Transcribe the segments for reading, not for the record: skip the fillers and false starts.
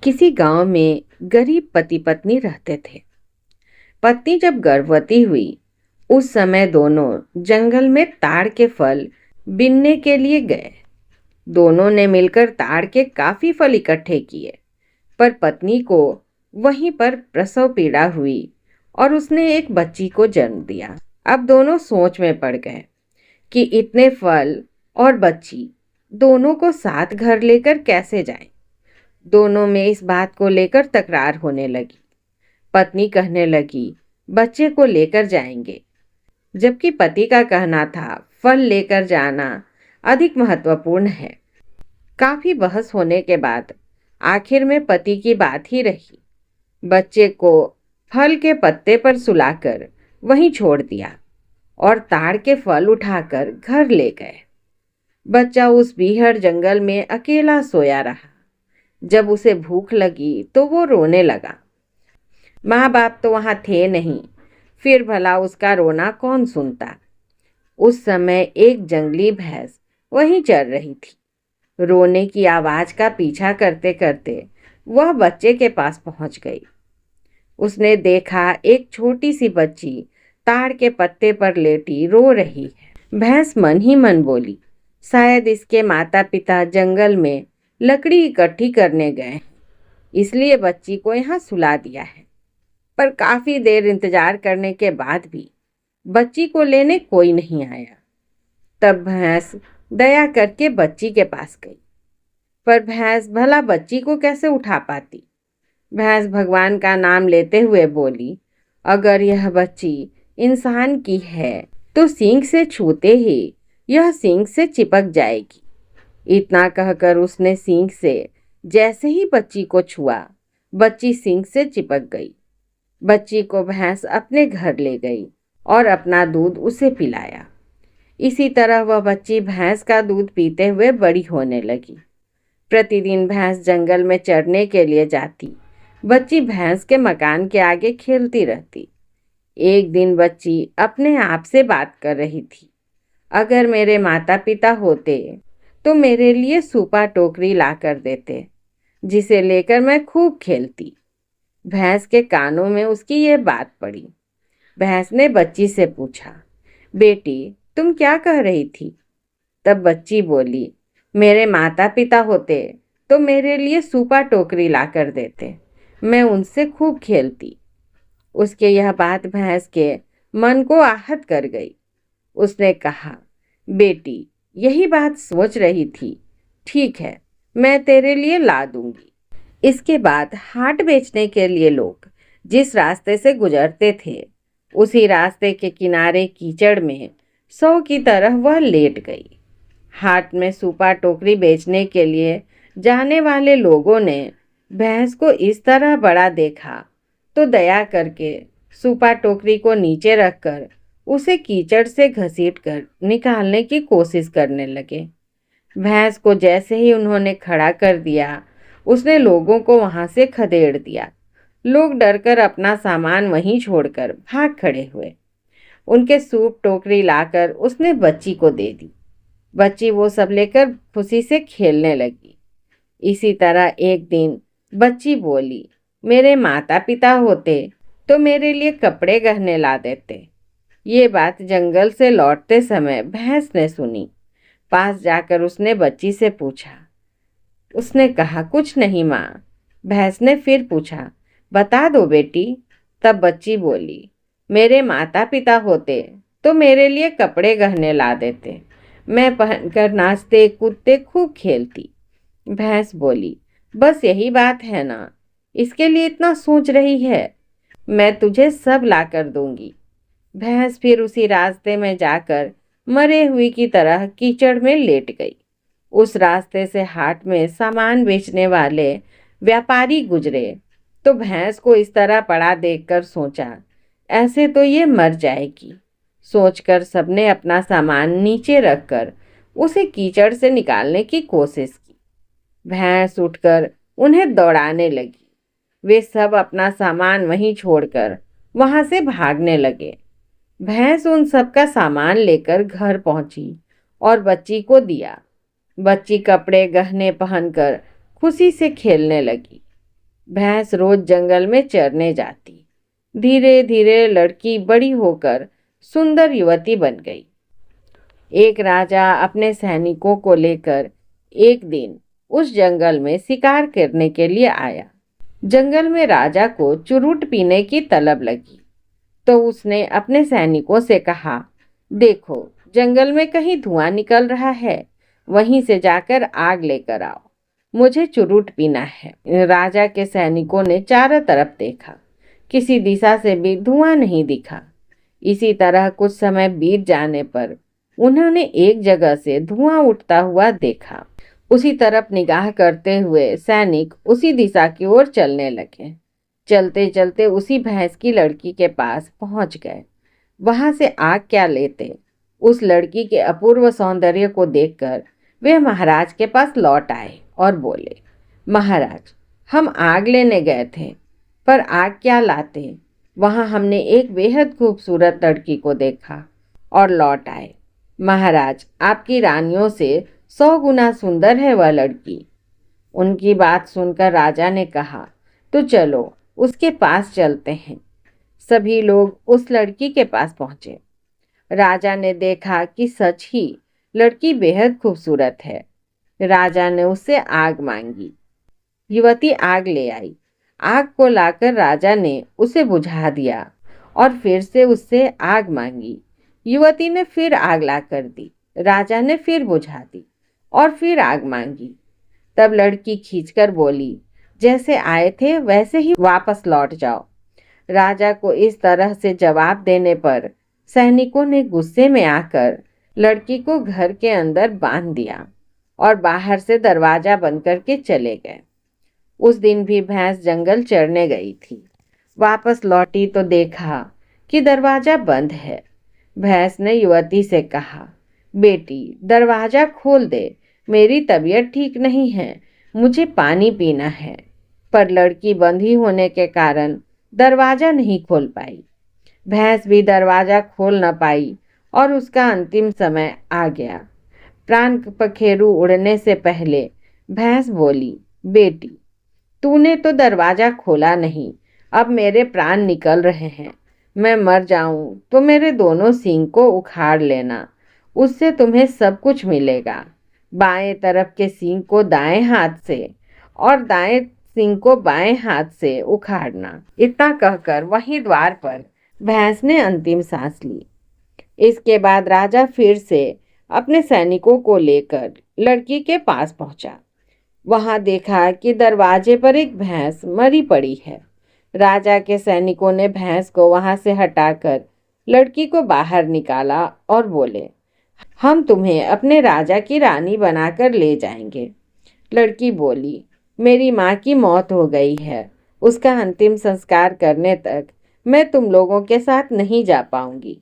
किसी गांव में गरीब पति पत्नी रहते थे। पत्नी जब गर्भवती हुई उस समय दोनों जंगल में ताड़ के फल बीनने के लिए गए। दोनों ने मिलकर ताड़ के काफी फल इकट्ठे किए, पर पत्नी को वहीं पर प्रसव पीड़ा हुई और उसने एक बच्ची को जन्म दिया। अब दोनों सोच में पड़ गए कि इतने फल और बच्ची दोनों को साथ घर लेकर कैसे जाएं। दोनों में इस बात को लेकर तकरार होने लगी। पत्नी कहने लगी, बच्चे को लेकर जाएंगे, जबकि पति का कहना था फल लेकर जाना अधिक महत्वपूर्ण है। काफी बहस होने के बाद आखिर में पति की बात ही रही। बच्चे को फल के पत्ते पर सुलाकर वहीं छोड़ दिया और ताड़ के फल उठाकर घर ले गए। बच्चा उस बीहड़ जंगल में अकेला सोया रहा। जब उसे भूख लगी तो वो रोने लगा। माँ बाप तो वहां थे नहीं, फिर भला उसका रोना कौन सुनता। उस समय एक जंगली भैंस वहीं चर रही थी। रोने की आवाज का पीछा करते करते वह बच्चे के पास पहुंच गई। उसने देखा एक छोटी सी बच्ची ताड़ के पत्ते पर लेटी रो रही है। भैंस मन ही मन बोली, शायद इसके माता पिता जंगल में लकड़ी इकट्ठी करने गए, इसलिए बच्ची को यहाँ सुला दिया है। पर काफी देर इंतजार करने के बाद भी बच्ची को लेने कोई नहीं आया। तब भैंस दया करके बच्ची के पास गई, पर भैंस भला बच्ची को कैसे उठा पाती। भैंस भगवान का नाम लेते हुए बोली, अगर यह बच्ची इंसान की है तो सींग से छूते ही यह सींग से चिपक जाएगी। इतना कहकर उसने सींग से जैसे ही बच्ची को छुआ, बच्ची सींग से चिपक गई। बच्ची को भैंस अपने घर ले गई और अपना दूध उसे पिलाया। इसी तरह वह बच्ची भैंस का दूध पीते हुए बड़ी होने लगी। प्रतिदिन भैंस जंगल में चरने के लिए जाती। बच्ची भैंस के मकान के आगे खेलती रहती। एक दिन बच्ची अपने आप से बात कर रही थी, अगर मेरे माता पिता होते तो मेरे लिए सूपा टोकरी ला कर देते, जिसे लेकर मैं खूब खेलती। भैंस के कानों में उसकी ये बात पड़ी। भैंस ने बच्ची से पूछा, बेटी तुम क्या कह रही थी। तब बच्ची बोली, मेरे माता पिता होते तो मेरे लिए सूपा टोकरी ला कर देते, मैं उनसे खूब खेलती। उसके यह बात भैंस के मन को आहत कर गई। उसने कहा, बेटी यही बात सोच रही थी, ठीक है मैं तेरे लिए ला दूंगी। इसके बाद हाट बेचने के लिए लोग जिस रास्ते से गुजरते थे, उसी रास्ते के किनारे कीचड़ में सौ की तरह वह लेट गई। हाट में सूपा टोकरी बेचने के लिए जाने वाले लोगों ने भैंस को इस तरह बड़ा देखा तो दया करके सूपा टोकरी को नीचे रखकर उसे कीचड़ से घसीटकर निकालने की कोशिश करने लगे। भैंस को जैसे ही उन्होंने खड़ा कर दिया, उसने लोगों को वहां से खदेड़ दिया। लोग डरकर अपना सामान वहीं छोड़कर भाग खड़े हुए। उनके सूप टोकरी लाकर उसने बच्ची को दे दी। बच्ची वो सब लेकर खुशी से खेलने लगी। इसी तरह एक दिन बच्ची बोली, मेरे माता पिता होते तो मेरे लिए कपड़े गहने ला देते। ये बात जंगल से लौटते समय भैंस ने सुनी। पास जाकर उसने बच्ची से पूछा। उसने कहा, कुछ नहीं माँ। भैंस ने फिर पूछा, बता दो बेटी। तब बच्ची बोली, मेरे माता पिता होते तो मेरे लिए कपड़े गहने ला देते, मैं पहनकर नाचते कूदते खूब खेलती। भैंस बोली, बस यही बात है ना, इसके लिए इतना सोच रही है, मैं तुझे सब ला कर दूंगी। भैंस फिर उसी रास्ते में जाकर मरे हुई की तरह कीचड़ में लेट गई। उस रास्ते से हाट में सामान बेचने वाले व्यापारी गुजरे तो भैंस को इस तरह पड़ा देखकर सोचा, ऐसे तो ये मर जाएगी। सोचकर सबने अपना सामान नीचे रखकर उसे कीचड़ से निकालने की कोशिश की। भैंस उठकर उन्हें दौड़ाने लगी। वे सब अपना सामान वहीं छोड़कर वहां से भागने लगे। भैंस उन सब का सामान लेकर घर पहुंची और बच्ची को दिया। बच्ची कपड़े गहने पहनकर खुशी से खेलने लगी। भैंस रोज जंगल में चरने जाती। धीरे धीरे लड़की बड़ी होकर सुंदर युवती बन गई। एक राजा अपने सैनिकों को लेकर एक दिन उस जंगल में शिकार करने के लिए आया। जंगल में राजा को चुरूट पीने की तलब लगी, तो उसने अपने सैनिकों से कहा, देखो जंगल में कहीं धुआं निकल रहा है, वहीं से जाकर आग लेकर आओ, मुझे चुरूट पीना है। राजा के सैनिकों ने चारों तरफ देखा, किसी दिशा से भी धुआं नहीं दिखा। इसी तरह कुछ समय बीत जाने पर उन्होंने एक जगह से धुआं उठता हुआ देखा। उसी तरफ निगाह करते हुए सैनिक उसी दिशा की ओर चलने लगे। चलते चलते उसी भैंस की लड़की के पास पहुंच गए। वहां से आग क्या लेते, उस लड़की के अपूर्व सौंदर्य को देखकर वे महाराज के पास लौट आए और बोले, महाराज, हम आग लेने गए थे, पर आग क्या लाते, वहां हमने एक बेहद खूबसूरत लड़की को देखा और लौट आए। महाराज, आपकी रानियों से 100 गुना सुंदर है वह लड़की। उनकी बात सुनकर राजा ने कहा, तो चलो उसके पास चलते हैं। सभी लोग उस लड़की के पास पहुंचे। राजा ने देखा कि सच ही लड़की बेहद खूबसूरत है। राजा ने उससे आग मांगी। युवती आग ले आई। आग को लाकर राजा ने उसे बुझा दिया और फिर से उससे आग मांगी। युवती ने फिर आग लाकर दी। राजा ने फिर बुझा दी और फिर आग मांगी। तब लड़की खींचकर बोली, जैसे आए थे वैसे ही वापस लौट जाओ। राजा को इस तरह से जवाब देने पर सैनिकों ने गुस्से में आकर लड़की को घर के अंदर बांध दिया और बाहर से दरवाजा बंद करके चले गए। उस दिन भी भैंस जंगल चरने गई थी। वापस लौटी तो देखा कि दरवाजा बंद है। भैंस ने युवती से कहा, बेटी दरवाजा खोल दे, मेरी तबीयत ठीक नहीं है, मुझे पानी पीना है। पर लड़की बंधी होने के कारण दरवाजा नहीं खोल पाई। भैंस भी दरवाजा खोल न पाई और उसका अंतिम समय आ गया। प्राण पखेरु उड़ने से पहले भैंस बोली, बेटी तूने तो दरवाजा खोला नहीं, अब मेरे प्राण निकल रहे हैं। मैं मर जाऊं तो मेरे दोनों सींग को उखाड़ लेना, उससे तुम्हें सब कुछ मिलेगा। बाएं तरफ के सींग को दाएं हाथ से और दाएं सींग को बाएं हाथ से उखाड़ना। इतना कहकर वहीं द्वार पर भैंस ने अंतिम सांस ली। इसके बाद राजा फिर से अपने सैनिकों को लेकर लड़की के पास पहुंचा। वहां देखा कि दरवाजे पर एक भैंस मरी पड़ी है। राजा के सैनिकों ने भैंस को वहां से हटाकर लड़की को बाहर निकाला और बोले, हम तुम्हें अपने राजा की रानी बनाकर ले जाएंगे। लड़की बोली, मेरी माँ की मौत हो गई है, उसका अंतिम संस्कार करने तक मैं तुम लोगों के साथ नहीं जा पाऊंगी।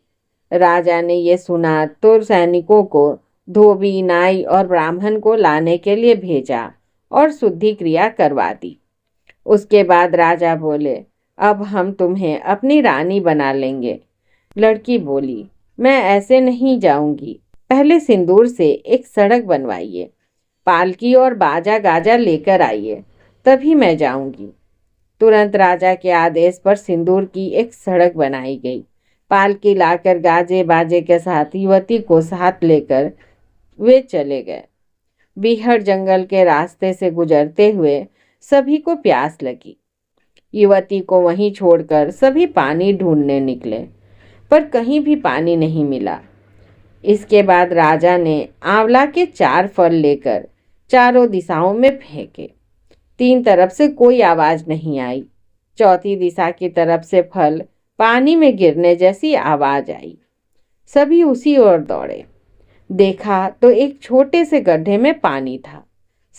राजा ने ये सुना तो सैनिकों को धोबी, नाई और ब्राह्मण को लाने के लिए भेजा और शुद्धि क्रिया करवा दी। उसके बाद राजा बोले, अब हम तुम्हें अपनी रानी बना लेंगे। लड़की बोली, मैं ऐसे नहीं जाऊंगी, पहले सिंदूर से एक सड़क बनवाइए, पालकी और बाजा गाजा लेकर आइए, तभी मैं जाऊंगी। तुरंत राजा के आदेश पर सिंदूर की एक सड़क बनाई गई। पालकी लाकर गाजे बाजे के साथ युवती को साथ लेकर वे चले गए। बीहड़ जंगल के रास्ते से गुजरते हुए सभी को प्यास लगी। युवती को वहीं छोड़कर सभी पानी ढूंढने निकले, पर कहीं भी पानी नहीं मिला। इसके बाद राजा ने आंवला के 4 फल लेकर चारों दिशाओं में फेंके। 3 तरफ से कोई आवाज नहीं आई। चौथी दिशा की तरफ से फल पानी में गिरने जैसी आवाज आई। सभी उसी ओर दौड़े। देखा तो एक छोटे से गड्ढे में पानी था।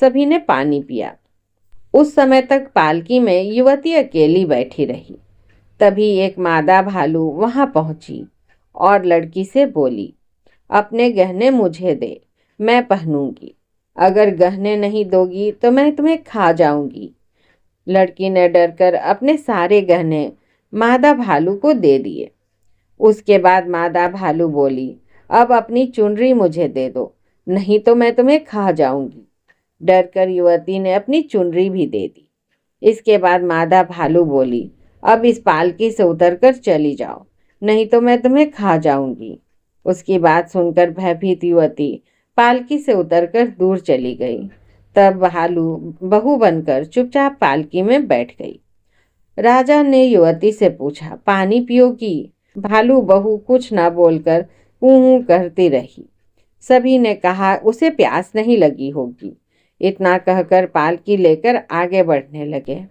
सभी ने पानी पिया। उस समय तक पालकी में युवती अकेली बैठी रही। तभी एक मादा भालू वहां पहुंची और लड़की से बोली, अपने गहने मुझे दे, मैं पहनूंगी। अगर गहने नहीं दोगी तो मैं तुम्हें खा जाऊंगी। लड़की ने डरकर अपने सारे गहने मादा भालू को दे दिए। उसके बाद मादा भालू बोली, अब अपनी चुनरी मुझे दे दो, नहीं तो मैं तुम्हें खा जाऊंगी। डरकर युवती ने अपनी चुनरी भी दे दी। इसके बाद मादा भालू बोली, अब इस पालकी से उतरकर चली जाओ, नहीं तो मैं तुम्हें खा जाऊंगी। उसकी बात सुनकर भयभीत युवती पालकी से उतरकर दूर चली गई। तब भालू बहू बनकर चुपचाप पालकी में बैठ गई। राजा ने युवती से पूछा, पानी पियोगी? भालू बहू कुछ ना बोलकर ऊँ करती रही। सभी ने कहा उसे प्यास नहीं लगी होगी। इतना कहकर पालकी लेकर आगे बढ़ने लगे।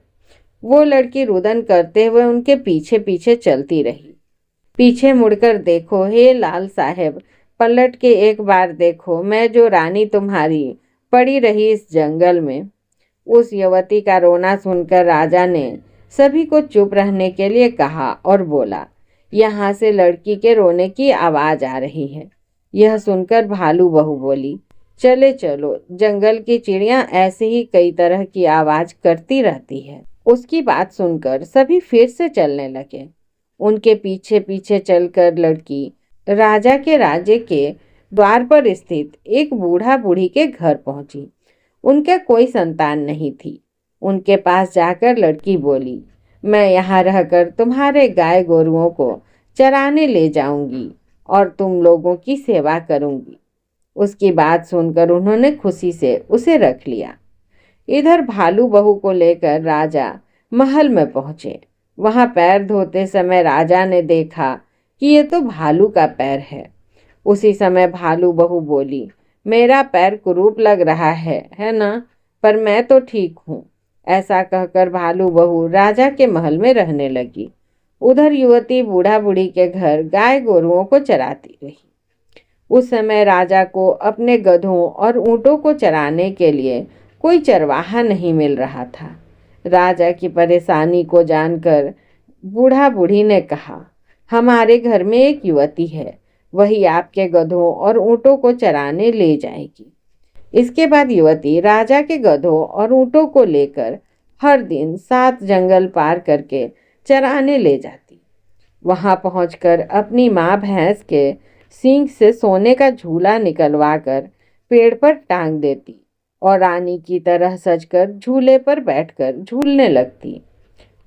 वो लड़की रुदन करते हुए उनके पीछे पीछे चलती रही। पीछे मुड़कर देखो हे लाल साहेब, पलट के एक बार देखो, मैं जो रानी तुम्हारी पड़ी रही इस जंगल में। उस युवती का रोना सुनकर राजा ने सभी को चुप रहने के लिए कहा और बोला, यहाँ से लड़की के रोने की आवाज आ रही है। यह सुनकर भालू बहू बोली, चले चलो, जंगल की चिड़िया ऐसे ही कई तरह की आवाज करती रहती है। उसकी बात सुनकर सभी फिर से चलने लगे। उनके पीछे पीछे चलकर लड़की राजा के राज्य के द्वार पर स्थित एक बूढ़ा बूढ़ी के घर पहुंची। उनके कोई संतान नहीं थी। उनके पास जाकर लड़की बोली, मैं यहाँ रहकर तुम्हारे गाय गोरुओं को चराने ले जाऊंगी और तुम लोगों की सेवा करूंगी। उसकी बात सुनकर उन्होंने खुशी से उसे रख लिया। इधर भालू बहू को लेकर राजा महल में पहुंचे। वहां पैर धोते समय राजा ने देखा कि ये तो भालू का पैर है। उसी समय भालू बहू बोली, मेरा पैर कुरूप लग रहा है ना? पर मैं तो ठीक हूँ। ऐसा कहकर भालू बहू राजा के महल में रहने लगी। उधर युवती बूढ़ा बूढ़ी के घर गाय गोरुओं को चराती रही। उस समय राजा को अपने गधों और ऊँटों को चराने के लिए कोई चरवाहा नहीं मिल रहा था। राजा की परेशानी को जानकर बूढ़ा बूढ़ी ने कहा, हमारे घर में एक युवती है, वही आपके गधों और ऊँटों को चराने ले जाएगी। इसके बाद युवती राजा के गधों और ऊँटों को लेकर हर दिन 7 जंगल पार करके चराने ले जाती। वहां पहुंचकर अपनी माँ भैंस के सींग से सोने का झूला निकलवा कर पेड़ पर टांग देती और रानी की तरह सजकर झूले पर बैठकर झूलने लगती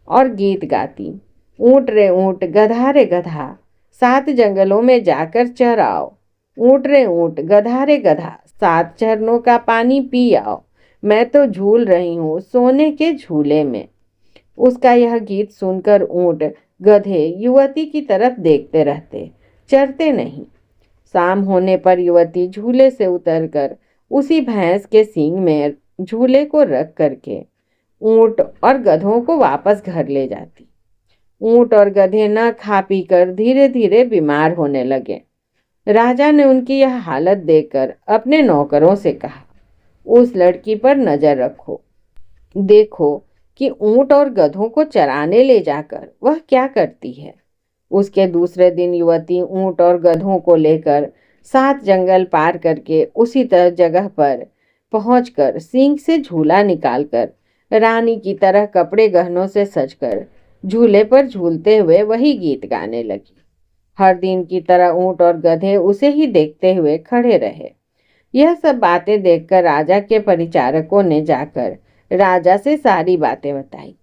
और गीत गाती, ऊँट रे ऊँट, गधा रे गधा, 7 जंगलों में जाकर चराओ। ऊँट रे ऊँट, गधा रे गधा, 7 झरनों का पानी पी आओ। मैं तो झूल रही हूँ सोने के झूले में। उसका यह गीत सुनकर ऊँट गधे युवती की तरफ देखते रहते, चरते नहीं। शाम होने पर युवती झूले से उतरकर उसी भैंस के सींग में झूले को रख करके ऊँट और गधों को वापस घर ले जाती। ऊँट और गधे न खा पी कर धीरे धीरे बीमार होने लगे। राजा ने उनकी यह हालत देखकर अपने नौकरों से कहा, उस लड़की पर नजर रखो, देखो कि ऊँट और गधों को चराने ले जाकर वह क्या करती है। उसके दूसरे दिन युवती ऊँट और गधों को लेकर 7 जंगल पार करके उसी तरह जगह पर पहुंचकर सींग से झूला निकालकर रानी की तरह कपड़े गहनों से सजकर झूले पर झूलते हुए वही गीत गाने लगी। हर दिन की तरह ऊँट और गधे उसे ही देखते हुए खड़े रहे। यह सब बातें देखकर राजा के परिचारकों ने जाकर राजा से सारी बातें बताई।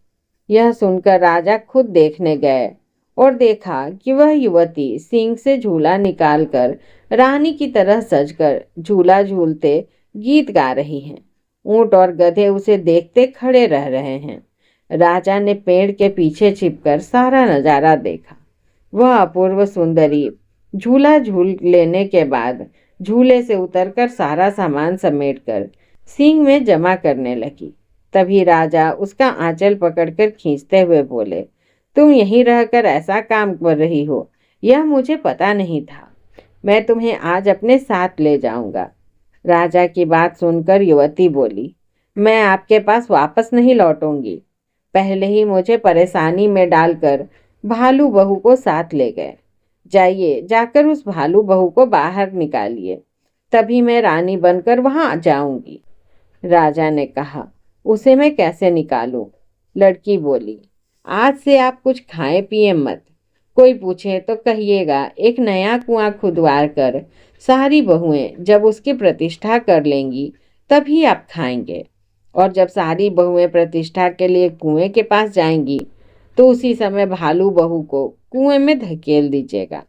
यह सुनकर राजा खुद देखने गए और देखा कि वह युवती सींग से झूला निकालकर रानी की तरह सजकर झूला झूलते गीत गा रही हैं। ऊँट और गधे उसे देखते खड़े रह रहे हैं। राजा ने पेड़ के पीछे छिपकर सारा नजारा देखा। वह अपूर्व सुंदरी झूला झूल लेने के बाद झूले से उतरकर सारा सामान समेटकर सींग में जमा करने लगी। तभी राजा उसका आंचल पकड़कर खींचते हुए बोले, तुम यहीं रहकर ऐसा काम कर रही हो, यह मुझे पता नहीं था। मैं तुम्हें आज अपने साथ ले जाऊंगा। राजा की बात सुनकर युवती बोली, मैं आपके पास वापस नहीं लौटूंगी। पहले ही मुझे परेशानी में डालकर भालू बहू को साथ ले गए। जाइए, जाकर उस भालू बहू को बाहर निकालिए, तभी मैं रानी बनकर वहां जाऊंगी। राजा ने कहा, उसे मैं कैसे निकालूं? लड़की बोली, आज से आप कुछ खाएं पिए मत। कोई पूछे तो कहिएगा एक नया कुआं खुदवार कर सारी बहुएं जब उसकी प्रतिष्ठा कर लेंगी तभी आप खाएंगे। और जब सारी बहुएं प्रतिष्ठा के लिए कुएं के पास जाएंगी तो उसी समय भालू बहू को कुएं में धकेल दीजिएगा।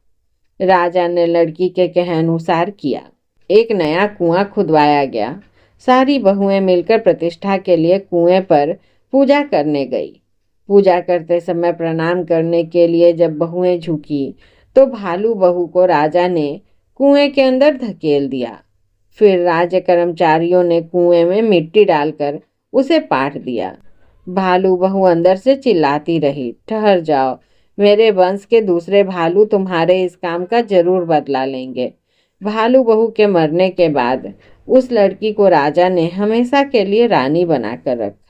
राजा ने लड़की के कहे अनुसार किया। एक नया कुआं खुदवाया गया। सारी बहुएं मिलकर प्रतिष्ठा के लिए कुएं पर पूजा करने गई। पूजा करते समय प्रणाम करने के लिए जब बहुएं झुकी तो भालू बहू को राजा ने कुएं के अंदर धकेल दिया। फिर राज्य कर्मचारियों ने कुएं में मिट्टी डालकर उसे पाट दिया। भालू बहू अंदर से चिल्लाती रही, ठहर जाओ, मेरे वंश के दूसरे भालू तुम्हारे इस काम का जरूर बदला लेंगे। भालू बहू के मरने के बाद उस लड़की को राजा ने हमेशा के लिए रानी बनाकर रखा।